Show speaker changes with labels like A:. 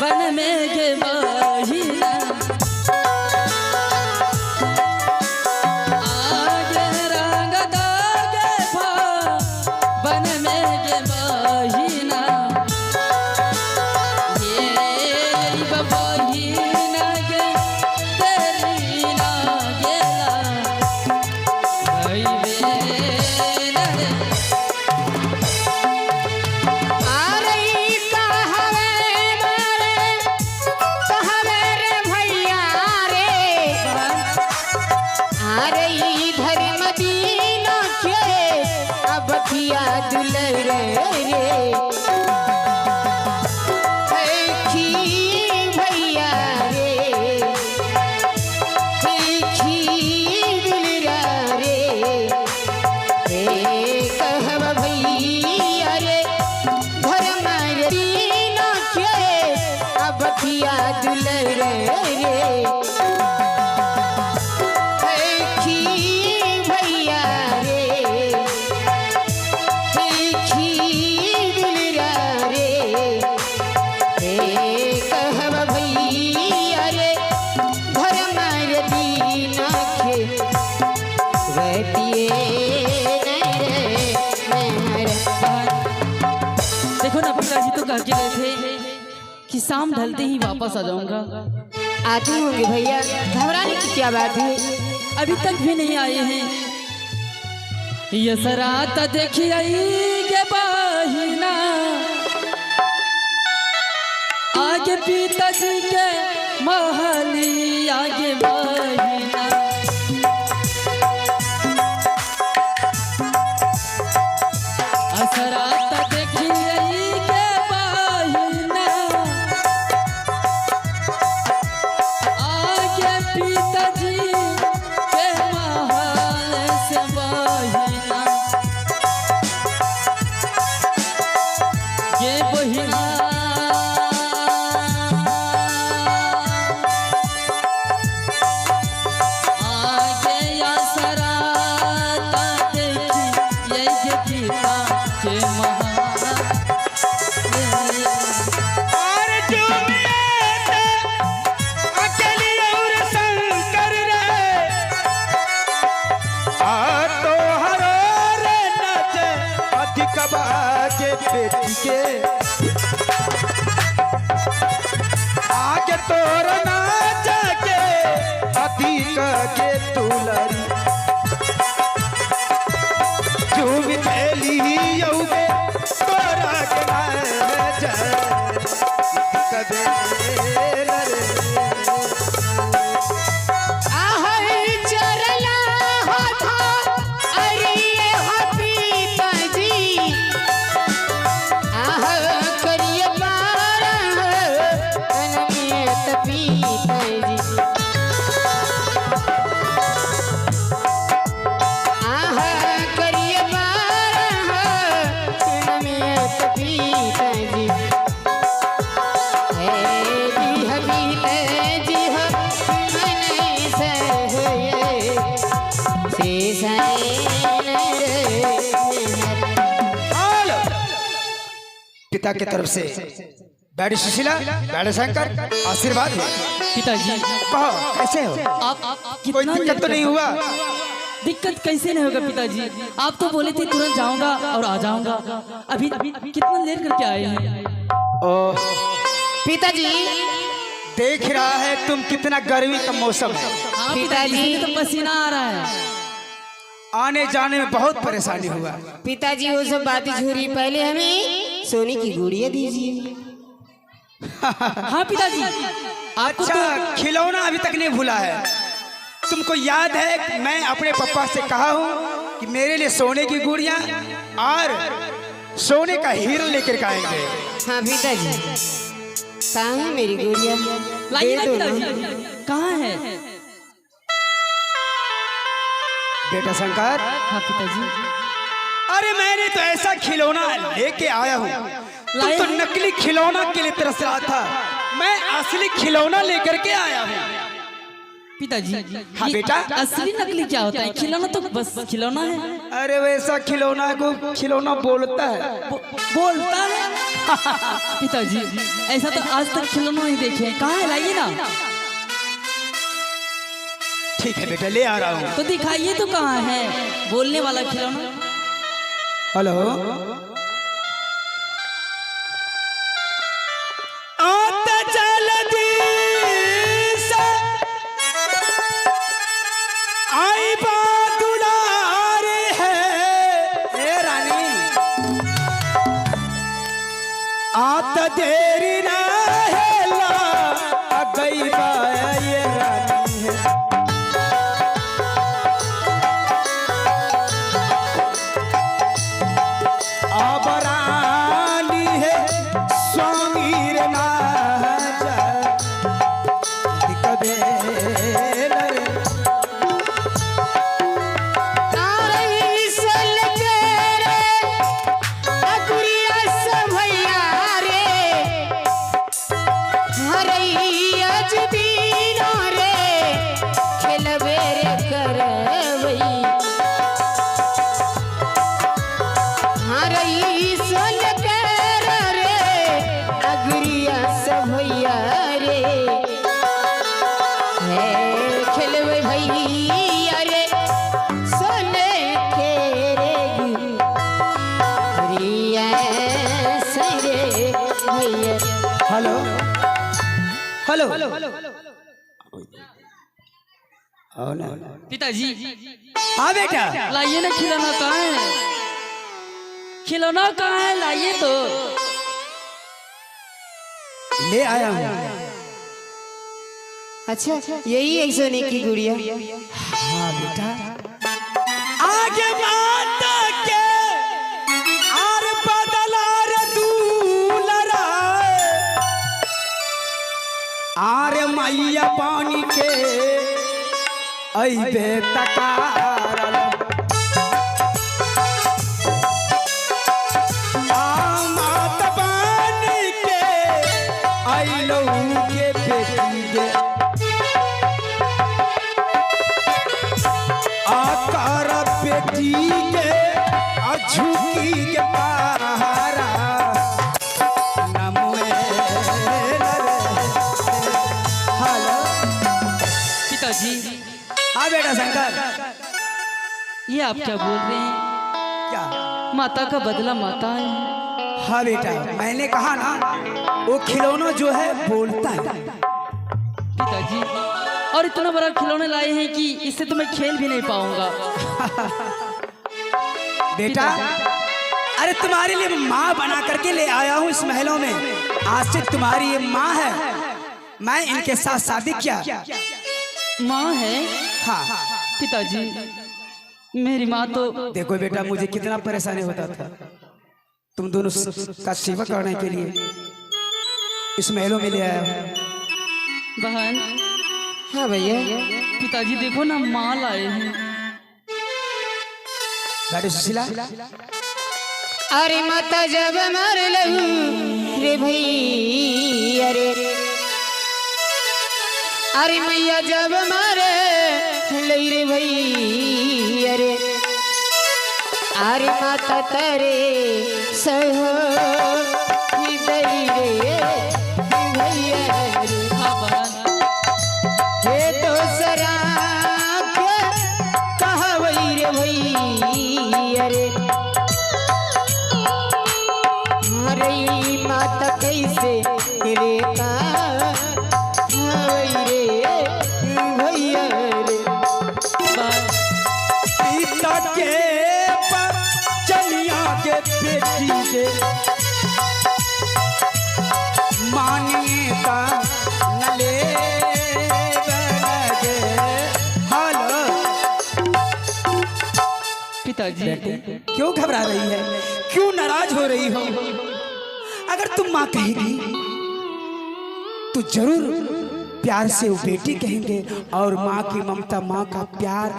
A: बन में के बहिना आगे रंग दागे बन में के बहिना ये बहिना के तेरी ना गेला भाई देखो ना पिताजी तो कह के गए थे कि शाम ढलते ही वापस आ जाऊंगा।
B: आते होंगे भैया, घबराने की क्या बात है।
A: अभी तक भी नहीं आए हैं। ये सरात देखिए के बहिना आगे पिताजी के महली आगे बहिना असरात देखिए के बहिना आगे पिताजी के महल से बहिना ये बहिना
C: आगे तोर ना जाके अधिक के तुलरी जो भी थैली यौगे तोरा के नाम जाए कदे पिता की तरफ से बैडी सुशीला बैडी शंकर आशीर्वाद है।
A: पिताजी
C: कहो कैसे हो?
A: आप
C: कोई दिक्कत तो नहीं हुआ?
A: दिक्कत कैसे नहीं होगा पिताजी, आप तो बोले थे तुरंत जाऊंगा और आ जाऊंगा। अभी कितना देर करके आए हैं?
C: ओ
B: पिताजी
C: देख रहा है तुम कितना गर्मी का मौसम है।
A: पिताजी तो पसीना आ रहा है,
C: आने जाने में बहुत परेशानी हुआ।
B: पिताजी वो सब बातें छोड़िए, पहले हमें सोने की गुड़िया दीजिए।
A: हाँ पिताजी।
C: अच्छा खिलौना अभी तक नहीं भूला है। तुमको याद है मैं अपने पापा से कहा हूँ कि मेरे लिए सोने की गुड़िया और सोने का हीरा लेकर आएंगे।
B: हाँ पिताजी, कहाँ है मेरी गुड़िया?
A: लाइए ना पिताजी, कहाँ है?
C: बेटा शंकर।
A: हाँ पिताजी।
C: अरे मैंने तो ऐसा खिलौना लेके आया हूँ, तुम तो नकली खिलौना के लिए तरस रहा था। मैं असली खिलौना लेकर के आया हूँ।
A: पिताजी
C: हाँ
A: ये
C: बेटा।
A: असली नकली क्या होता है? खिलौना तो बस खिलौना है।
C: अरे वैसा खिलौना को खिलौना बोलता है।
A: बोलता है। पिताजी ऐसा तो आज तक खिलौना नहीं देखे हैं। कहाँ है? लाइए ना।
C: ठीक है बेटा, ले आ रहा हूँ।
A: तो दिखाइए तो कहाँ है बोलने वाला खिलौना।
C: हेलो, आता जल्दी से आई बात दुलारे है। ए रानी, आता देरी ना है ला गई बाया ये रानी है। आबरानी है स्वामी रे नाजा कबे रे। हेलो हेलो, आओ ना
A: पिताजी।
C: हाँ बेटा,
A: लाइए ना। खिलौना कहाँ है? खिलौना कहाँ है? लाइए तो।
C: ले आया हूँ।
B: अच्छा, यही है सोने की गुड़िया।
C: हाँ बेटा, आगे माता के आर बदलार दूलरा आर मैया पानी के अइबे तकारल। मात पानी के अइलौ के बेटी गे आकार बेटी के अझुकी के पारा नमोए। हेलो
A: पिताजी
C: हाँ बेटा शंकर,
A: ये आप क्या बोल रहे हैं?
C: क्या?
A: माता का बदला माता है।
C: हाँ बेटा, मैंने कहा ना वो खिलौना जो है बोलता है।
A: पिताजी और इतना बड़ा खिलौने लाए हैं कि इससे तो मैं खेल भी नहीं पाऊंगा।
C: बेटा, अरे तुम्हारे लिए माँ बना करके ले आया हूँ इस महलों में। आज से तुम्हारी ये माँ है। मैं इनके साथ शादी किया।
A: माँ है?
C: हाँ
A: पिताजी मेरी माँ तो।
C: देखो बेटा, मुझे कितना परेशानी होता था तुम दोनों का सेवा करने के लिए इस महलों में ले आया हूँ।
A: बहन।
B: हाँ भैया।
A: पिताजी देखो ना, माँ लाए हैं।
C: गाड़ी सुशीला,
B: अरे माता जब मर लहू रे भई, अरे मैया जब मरे लई रे भई, अरे माता तेरे सहो हृदय रे भैया रे।
A: हाँ बहन।
B: हे तो सरा कहवई रे भैया रे। हरे माता कैसे रे का रे भैया रे।
C: पिता के चनिया के बेटी के मानिए का नले बगे। हेलो
A: पिताजी
C: क्यों घबरा रही है? क्यों नाराज हो रही हो? अगर तुम माँ कहेगी तो जरूर प्यार से वो बेटी कहेंगे, और माँ की ममता, माँ का प्यार